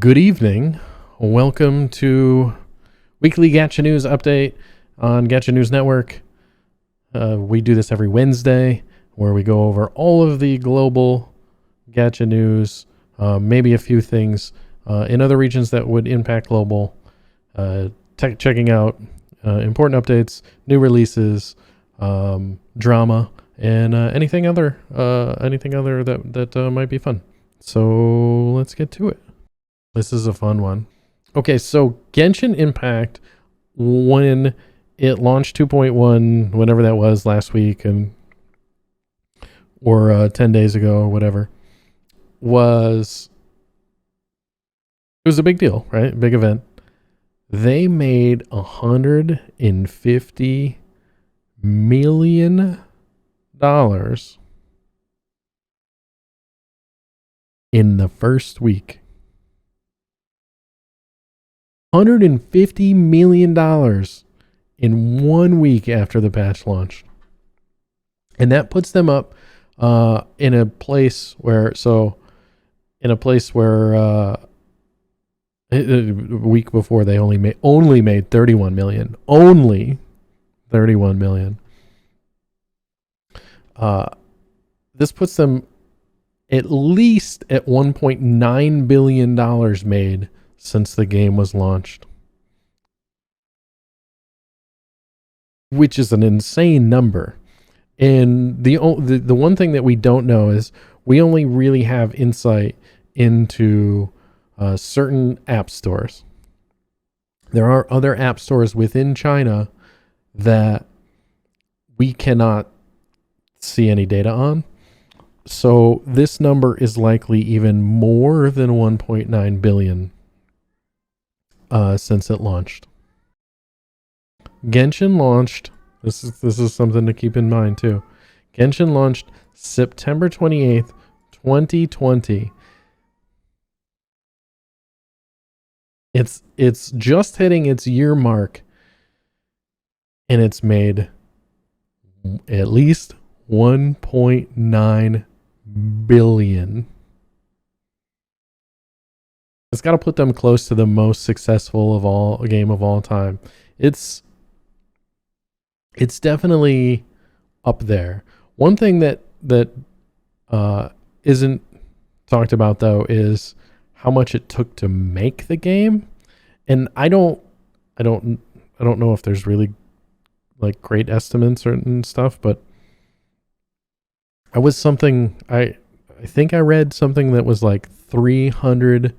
Good evening. Welcome to Weekly Gacha News Update on Gacha News Network. We do this every Wednesday where we go over all of the global Gacha news, maybe a few things in other regions that would impact global, checking out important updates, new releases, drama, and anything other that might be fun. So let's get to it. This is a fun one. Okay, so Genshin Impact, when it launched 2.1, whenever that was last week, or 10 days ago or whatever, it was a big deal, right? Big event. They made $150 million in the first week. $150 million in 1 week after the patch launched. And that puts them up in a place where a week before they only made 31 million. Only 31 million. This puts them at least at $1.9 billion made since the game was launched, which is an insane number. And the one thing that we don't know is we only really have insight into certain app stores. There are other app stores within China that we cannot see any data on. So this number is likely even more than 1.9 billion since it launched. Genshin launched, this is something to keep in mind too. Genshin launched September 28th, 2020. It's just hitting its year mark, and it's made at least 1.9 billion. It's got to put them close to the most successful game of all time. It's definitely up there. One thing that isn't talked about though is how much it took to make the game, and I don't know if there's really like great estimates and stuff, but I think I read something that was like 300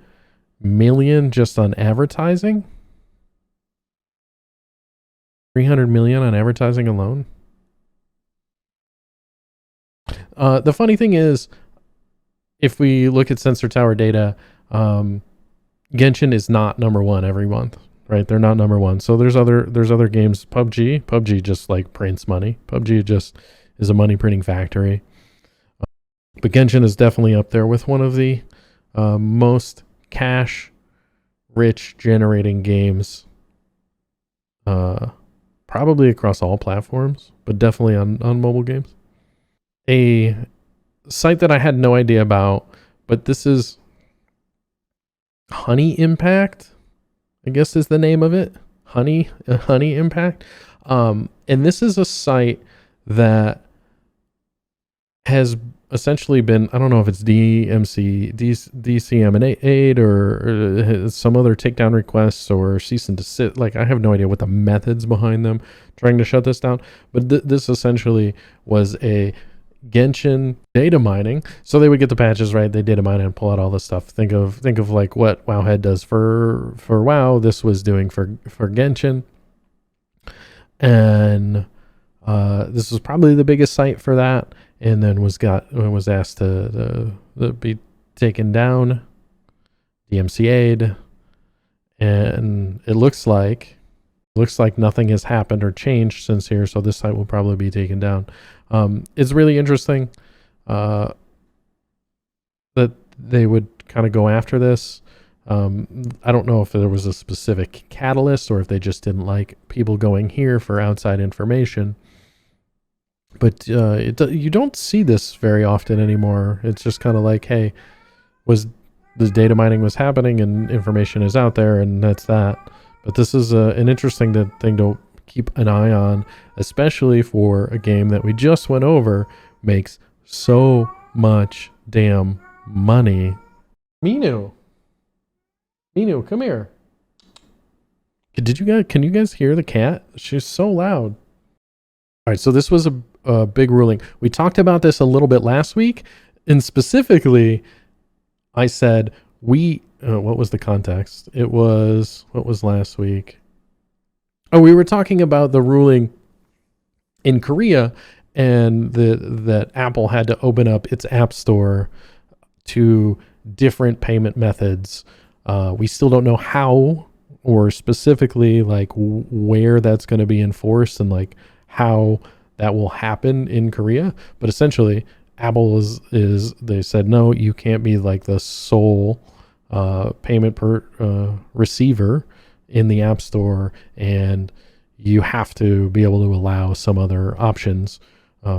million just on advertising. 300 million on advertising alone. The funny thing is, if we look at Sensor Tower data, Genshin is not number one every month, right? They're not number one. So there's other games. PUBG just like prints money. PUBG just is a money printing factory. But Genshin is definitely up there with one of the most cash rich generating games, probably across all platforms, but definitely on mobile games. A site that I had no idea about, but this is Honey Impact, I guess is the name of it. Honey Impact. And this is a site that has essentially been, I don't know if it's DCMA or some other takedown requests or cease and desist. Like, I have no idea what the methods behind them trying to shut this down. But this essentially was a Genshin data mining. So they would get the patches, right? They data mine and pull out all this stuff. Think of like what Wowhead does for WoW. This was doing for Genshin. And this was probably the biggest site for that. And then was asked to be taken down, DMCA'd, and it looks like nothing has happened or changed since here. So this site will probably be taken down. It's really interesting that they would kind of go after this. I don't know if there was a specific catalyst or if they just didn't like people going here for outside information. But you don't see this very often anymore. It's just kind of like, hey, was the data mining was happening and information is out there, and that's that. But this is an interesting thing to keep an eye on, especially for a game that we just went over makes so much damn money. Minu, come here. Can you guys hear the cat? She's so loud. All right, so this was a big ruling. We talked about this a little bit last week, and specifically, I said what was the context? What was last week? Oh, we were talking about the ruling in Korea, and that Apple had to open up its app store to different payment methods. We still don't know how, or specifically like where that's going to be enforced and like how that will happen in Korea. But essentially, Apple is they said, no, you can't be like the sole payment receiver in the App Store, and you have to be able to allow some other options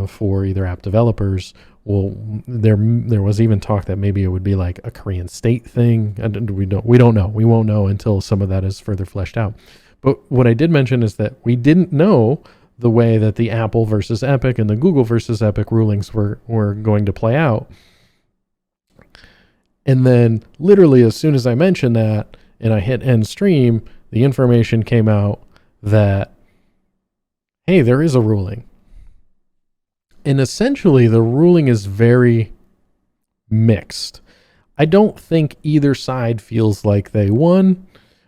for either app developers. Well, there was even talk that maybe it would be like a Korean state thing. And we don't know. We won't know until some of that is further fleshed out. But what I did mention is that we didn't know the way that the Apple versus Epic and the Google versus Epic rulings were going to play out. And then literally as soon as I mentioned that and I hit end stream, the information came out that, hey, there is a ruling. And essentially the ruling is very mixed. I don't think either side feels like they won,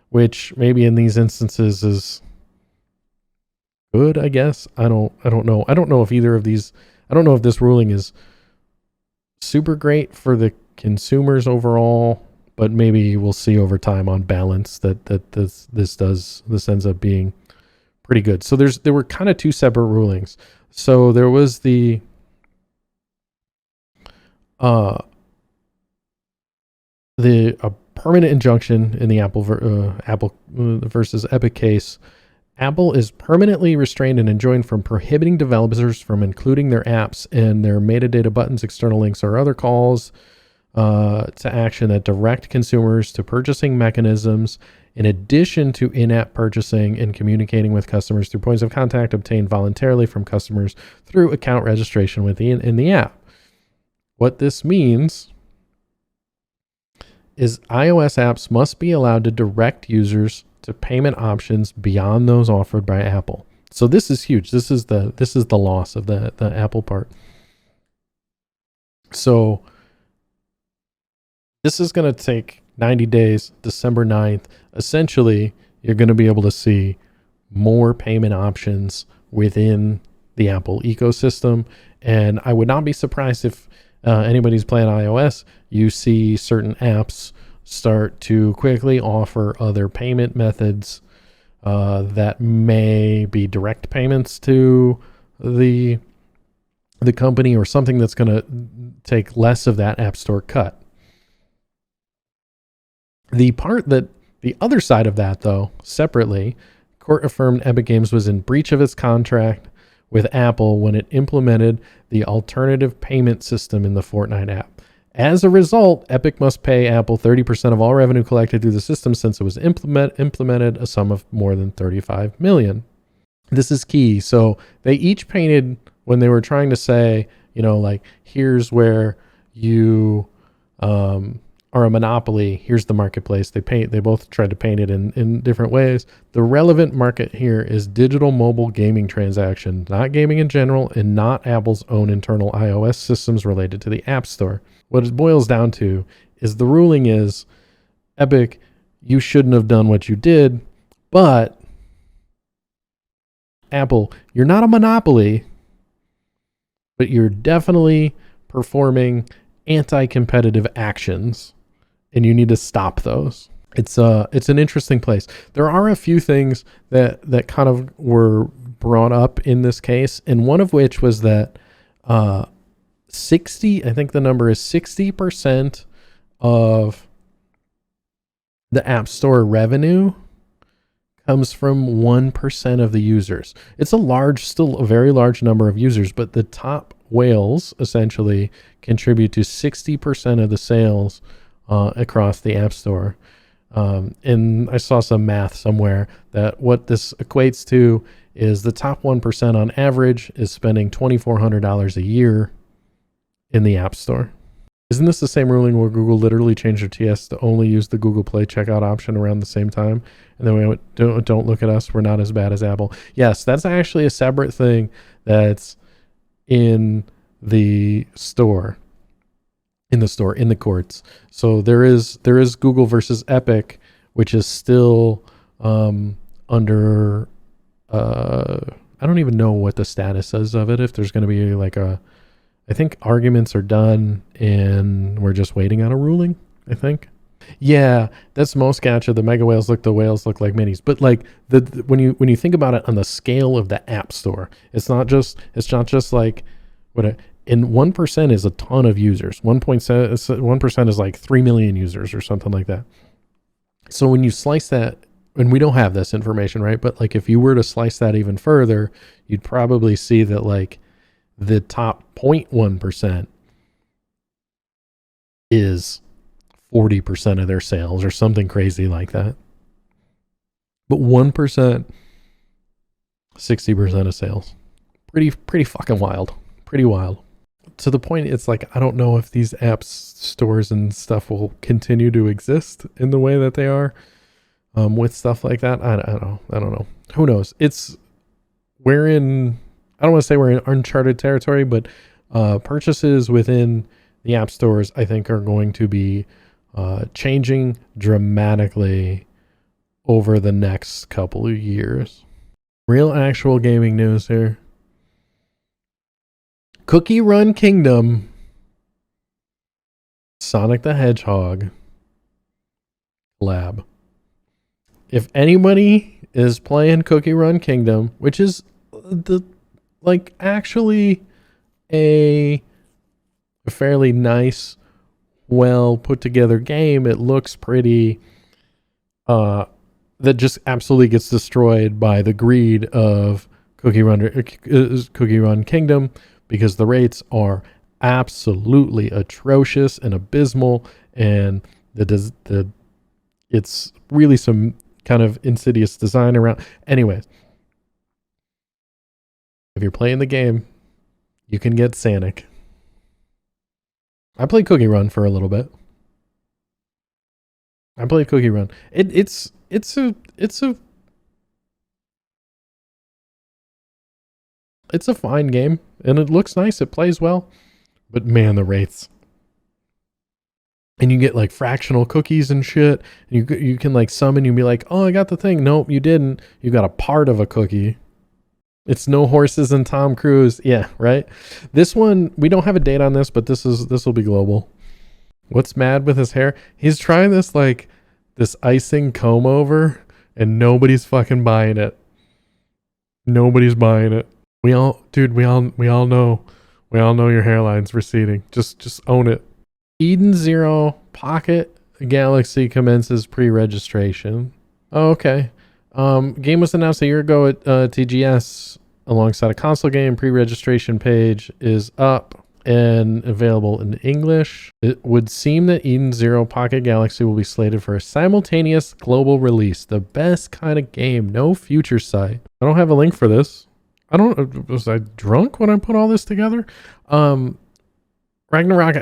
which maybe in these instances is good, I guess. I don't know. I don't know if either of these, I don't know if this ruling is super great for the consumers overall, but maybe we'll see over time on balance that this ends up being pretty good. So there were kind of two separate rulings. So there was the permanent injunction in the Apple versus Epic case. Apple is permanently restrained and enjoined from prohibiting developers from including their apps and their metadata buttons, external links, or other calls to action that direct consumers to purchasing mechanisms, in addition to in-app purchasing and communicating with customers through points of contact obtained voluntarily from customers through account registration in the app. What this means is iOS apps must be allowed to direct users to payment options beyond those offered by Apple. So this is huge. This is the loss of the Apple part. So this is going to take 90 days, December 9th. Essentially, you're going to be able to see more payment options within the Apple ecosystem. And I would not be surprised if anybody's playing iOS, you see certain apps start to quickly offer other payment methods that may be direct payments to the company, or something that's going to take less of that App Store cut. The other side of that, though, separately, court affirmed Epic Games was in breach of its contract with Apple when it implemented the alternative payment system in the Fortnite app. As a result, Epic must pay Apple 30% of all revenue collected through the system since it was implemented, a sum of more than $35 million. This is key. So they each painted, when they were trying to say, like, here's where you are a monopoly, here's the marketplace. They both tried to paint it in different ways. The relevant market here is digital mobile gaming transactions, not gaming in general, and not Apple's own internal iOS systems related to the App Store. What it boils down to is the ruling is, Epic, you shouldn't have done what you did, but Apple, you're not a monopoly, but you're definitely performing anti-competitive actions, and you need to stop those. It's an interesting place. There are a few things that kind of were brought up in this case, and one of which was that 60, I think the number is 60% of the App Store revenue comes from 1% of the users. It's still a very large number of users, but the top whales essentially contribute to 60% of the sales across the App Store. And I saw some math somewhere that what this equates to is the top 1% on average is spending $2,400 a year in the App Store. Isn't this the same ruling where Google literally changed their TS to only use the Google Play checkout option around the same time? And then we went, don't look at us, we're not as bad as Apple. Yes, that's actually a separate thing that's in the store. In the courts. So there is Google versus Epic, which is still under I don't even know what the status is of it, if there's going to be like I think arguments are done and we're just waiting on a ruling, I think. Yeah, that's most gacha. The mega whales look like minis. But like when you think about it on the scale of the App Store, it's not just like and 1% is a ton of users. 1% is like 3 million users or something like that. So when you slice that, and we don't have this information, right? But like if you were to slice that even further, you'd probably see that like the top 0.1% is 40% of their sales or something crazy like that. But 1%, 60% of sales. Pretty fucking wild. Pretty wild. To the point, it's like, I don't know if these apps stores and stuff will continue to exist in the way that they are with stuff like that. I don't know. Who knows? I don't want to say we're in uncharted territory, but purchases within the app stores, I think, are going to be changing dramatically over the next couple of years. Real actual gaming news here. Cookie Run Kingdom, Sonic the Hedgehog collab. If anybody is playing Cookie Run Kingdom, which is actually a fairly nice, well put together game, it looks pretty that just absolutely gets destroyed by the greed of Cookie Run Kingdom, because the rates are absolutely atrocious and abysmal, and it's really some kind of insidious design around. Anyways, if you're playing the game, you can get Sonic. I played Cookie Run for a little bit. I played Cookie Run. It's a fine game, and it looks nice. It plays well, but man, the rates. And you get like fractional cookies and shit. And you can like summon. You be like, oh, I got the thing. Nope, you didn't. You got a part of a cookie. It's no horses and Tom Cruise. Yeah, right. This one, we don't have a date on this, but this will be global. What's mad with his hair? He's trying this icing comb over, and nobody's fucking buying it. Nobody's buying it. We all know your hairline's receding. Just own it. Eden Zero Pocket Galaxy commences pre-registration. Oh, okay. Game was announced a year ago at TGS alongside a console game. Pre-registration page is up and available in English. It would seem that Eden Zero Pocket Galaxy will be slated for a simultaneous global release. The best kind of game. No future sight. I don't have a link for this. Was I drunk when I put all this together? Ragnarok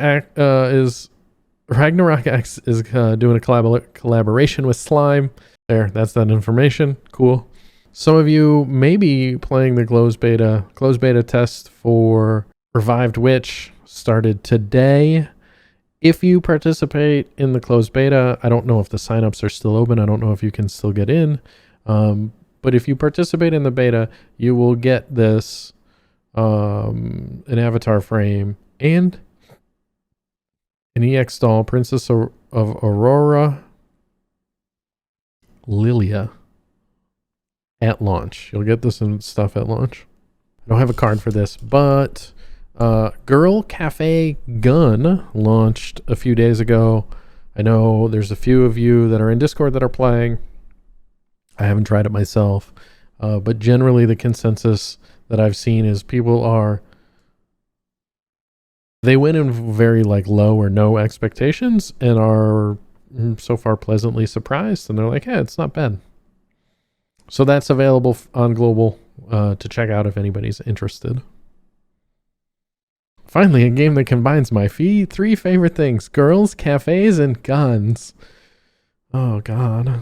X is doing a collaboration with Slime. There, that's that information. Cool. Some of you may be playing the closed beta test for Revived Witch. Started today. If you participate in the closed beta, I don't know if the signups are still open. I don't know if you can still get in. But if you participate in the beta, you will get this an avatar frame and an EX doll, Princess of Aurora Lilia, at launch. You'll get this and stuff at launch. I don't have a card for this, but Girl Cafe Gun launched a few days ago. I know there's a few of you that are in Discord that are playing. I haven't tried it myself, but generally the consensus that I've seen is people are They went in very like low or no expectations and are so far pleasantly surprised, and they're like, yeah, it's not bad. So that's available on Global to check out if anybody's interested. Finally, a game that combines my three favorite things: girls, cafes, and guns. Oh, God.